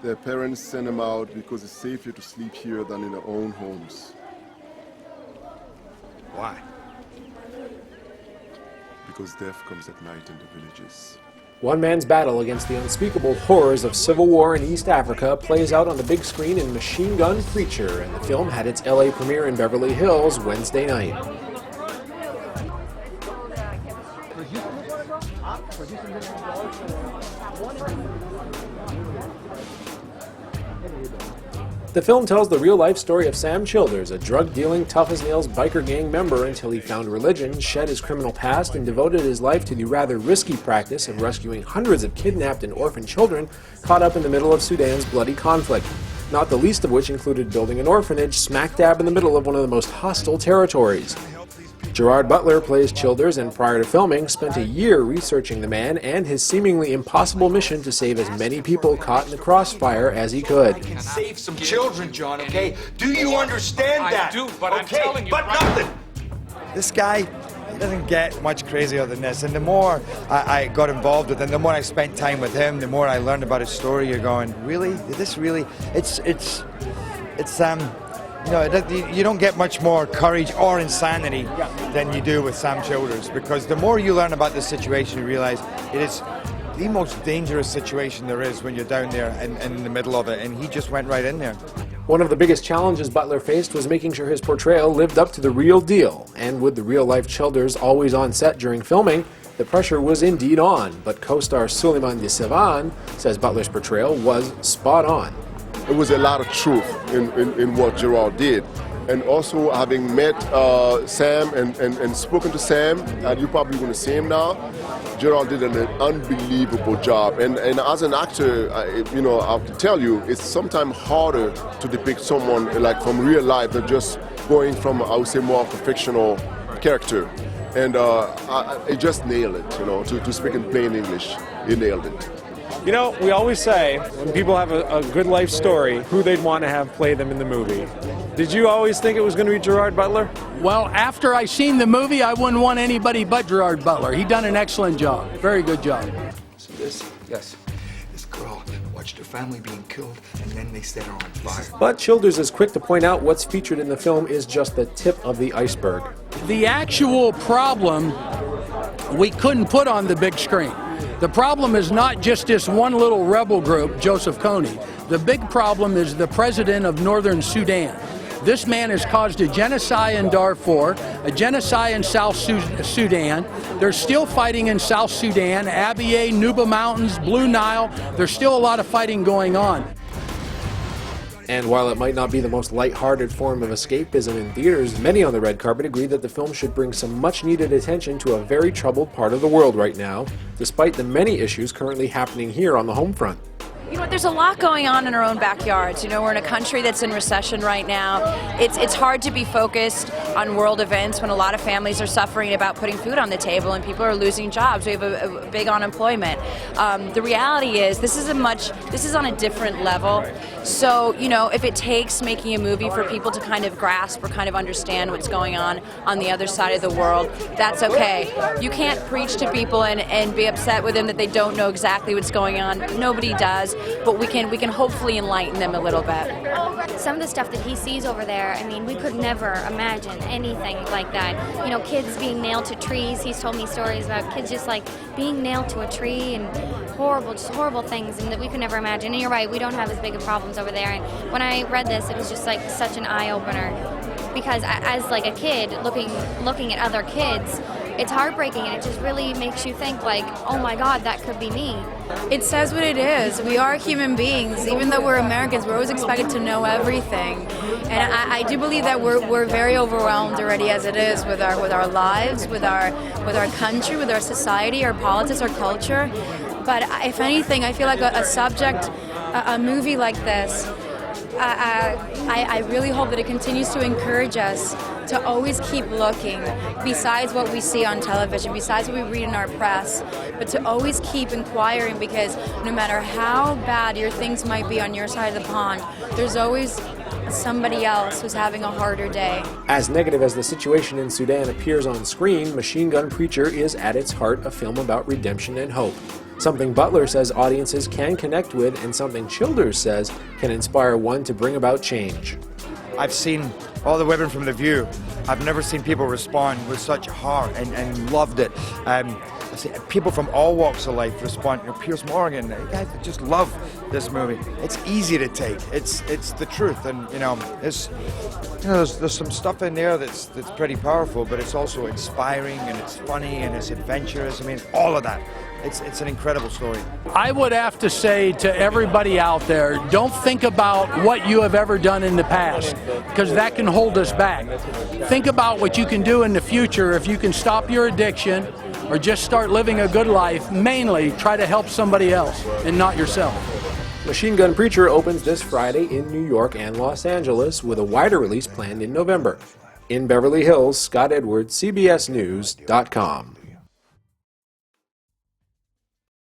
Their parents send them out because it's safer to sleep here than in their own homes. Why? Because death comes at night in the villages. One man's battle against the unspeakable horrors of civil war in East Africa plays out on the big screen in Machine Gun Preacher, and the film had its LA premiere in Beverly Hills Wednesday night. The film tells the real-life story of Sam Childers, a drug-dealing, tough-as-nails biker gang member until he found religion, shed his criminal past, and devoted his life to the rather risky practice of rescuing hundreds of kidnapped and orphaned children caught up in the middle of Sudan's bloody conflict, not the least of which included building an orphanage smack dab in the middle of one of the most hostile territories. Gerard Butler plays Childers, and prior to filming, spent a year researching the man and his seemingly impossible mission to save as many people caught in the crossfire as he could. I can save some children, John, okay? Do you understand that? I do, but okay, I'm telling you, but right? nothing! This guy, he doesn't get much crazier than this. And the more I got involved with him, the more I spent time with him, the more I learned about his story. You're going, really? Did this really? You know, you don't get much more courage or insanity than you do with Sam Childers, because the more you learn about this situation, you realize it is the most dangerous situation there is when you're down there in the middle of it, and he just went right in there. One of the biggest challenges Butler faced was making sure his portrayal lived up to the real deal, and with the real-life Childers always on set during filming, the pressure was indeed on, but co-star Suleiman Desevan says Butler's portrayal was spot on. There was a lot of truth in what Gerard did. And also having met Sam and spoken to Sam, and you're probably going to see him now, Gerard did an unbelievable job. And as an actor, you know, I have to tell you, it's sometimes harder to depict someone like from real life than just going from, I would say, more of a fictional character. And he just nailed it, you know, to speak in plain English, he nailed it. You know, we always say, when people have a good life story, who they'd want to have play them in the movie. Did you always think it was going to be Gerard Butler? Well, after I seen the movie, I wouldn't want anybody but Gerard Butler. He done an excellent job. Very good job. So this girl watched her family being killed, and then they set her on fire. But Childers is quick to point out what's featured in the film is just the tip of the iceberg. The actual problem we couldn't put on the big screen. The problem is not just this one little rebel group, Joseph Kony. The big problem is the president of Northern Sudan. This man has caused a genocide in Darfur, a genocide in South Sudan. They're still fighting in South Sudan, Abyei, Nuba Mountains, Blue Nile. There's still a lot of fighting going on. And while it might not be the most light-hearted form of escapism in theaters, many on the red carpet agree that the film should bring some much-needed attention to a very troubled part of the world right now, despite the many issues currently happening here on the home front. You know what, there's a lot going on in our own backyards. You know, we're in a country that's in recession right now. It's hard to be focused on world events when a lot of families are suffering about putting food on the table and people are losing jobs. We have a big unemployment. The reality is this is on a different level. So, you know, if it takes making a movie for people to kind of grasp or kind of understand what's going on the other side of the world, that's okay. You can't preach to people and be upset with them that they don't know exactly what's going on. Nobody does. But we can hopefully enlighten them a little bit. Some of the stuff that he sees over there, I mean, we could never imagine anything like that. You know, kids being nailed to trees. He's told me stories about kids just like being nailed to a tree and horrible things, and that we could never imagine. And you're right, we don't have as big of problems over there. And when I read this, it was just like such an eye-opener, because as like a kid looking at other kids, it's heartbreaking, and it just really makes you think like, oh my God, that could be me. It says what it is. We are human beings. Even though we're Americans, we're always expected to know everything. And I do believe that we're very overwhelmed already as it is with our lives, with our country, with our society, our politics, our culture. But if anything, I feel like a subject, a movie like this, I really hope that it continues to encourage us to always keep looking, besides what we see on television, besides what we read in our press, but to always keep inquiring, because no matter how bad your things might be on your side of the pond, there's always somebody else who's having a harder day. As negative as the situation in Sudan appears on screen, Machine Gun Preacher is at its heart a film about redemption and hope. Something Butler says audiences can connect with, and something Childers says can inspire one to bring about change. I've seen all the women from The View. I've never seen people respond with such heart and loved it. I see people from all walks of life respond. Piers Morgan, guys that just love this movie. It's easy to take. It's the truth, and there's some stuff in there that's pretty powerful, but it's also inspiring and it's funny and it's adventurous. I mean, all of that. It's an incredible story. I would have to say to everybody out there, don't think about what you have ever done in the past, because that can hold us back. Think about what you can do in the future if you can stop your addiction or just start living a good life. Mainly, try to help somebody else and not yourself. Machine Gun Preacher opens this Friday in New York and Los Angeles, with a wider release planned in November. In Beverly Hills, Scott Edwards, CBSNews.com.